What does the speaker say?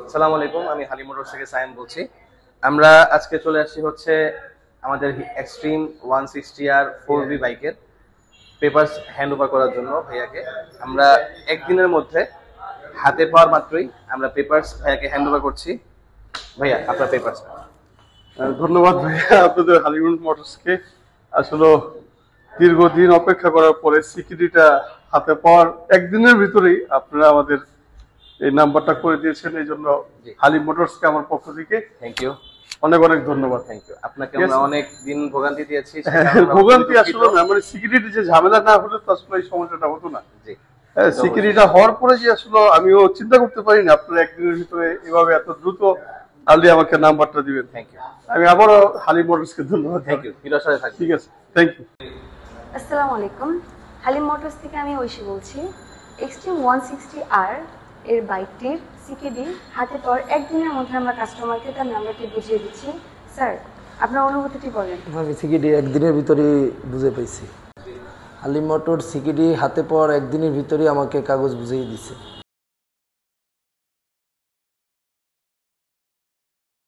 আসসালামু আলাইকুম, আমি হালিম মোটরস থেকে সায়েম বলছি। আমরা আজকে চলে আসছি হচ্ছে আমাদের এক্সট্রিম 160R 4V বাইকের পেপারস হ্যান্ড ওভার করার জন্য ভাইয়াকে। আমরা একদিনের মধ্যে হাতে পাওয়ার মাত্রই আমরা পেপারস ভাইয়াকে হ্যান্ড ওভার করছি। ভাইয়া আপনার পেপারস। ধন্যবাদ ভাইয়া আপনাদের হালিউড মোটরসকে। আসলে দীর্ঘদিন অপেক্ষা করার পরে সিকিউরিটিটা হাতে পাওয়ার একদিনের ভিতরেই আপনারা আমাদের এই নাম্বারটা করে দিয়েছেন, এই জন্য জি, হালিম মোটরসকে আমার পক্ষ থেকে থ্যাংক ইউ। অনেক অনেক ধন্যবাদ। থ্যাংক ইউ আপনাকে। ঠিক আমরা আছে। অনেক দিন ভোগান্তি দিয়েছি, সে কারণে আমরা ভোগান্তি খুবই আসলে দুঃখিত। না, মানে সিকিউরিটি যে ঝামেলা না হলে তো আসলে এই সমস্যাটা হতো না। জি, হ্যাঁ, সিকিউরিটিটা হওয়ার পরে যে আসলে আমিও চিন্তা করতে পারি না আপনারা একদিনের ভিতরে এভাবে এত দ্রুত আলি আমাকে নাম্বারটা দিবেন। Thank you. আমি আবারও হালিম মোটরসকে ধন্যবাদ। থ্যাংক ইউ, হিরোর সাথে থাকবেন। ঠিক আছে, থ্যাংক ইউ। আসসালামু আলাইকুম, হালিম মোটরস থেকে আমি ঐশী বলছি। এক্সট্রিম 160R এর বাইকটির সিকিডি হাতে পাওয়ার একদিনের মধ্যে আমরা কাস্টমারকে তার নাম্বারটি বুঝিয়ে দিচ্ছি। স্যার, আপনার অনুভূতিটি বলেন। আমি সিকিডি একদিনের ভিতরেই বুঝে পাইছি। হালিম মোটর সিকিডি হাতে পাওয়ার একদিনের ভিতরেই আমাকে কাগজ বুঝিয়ে দিছে।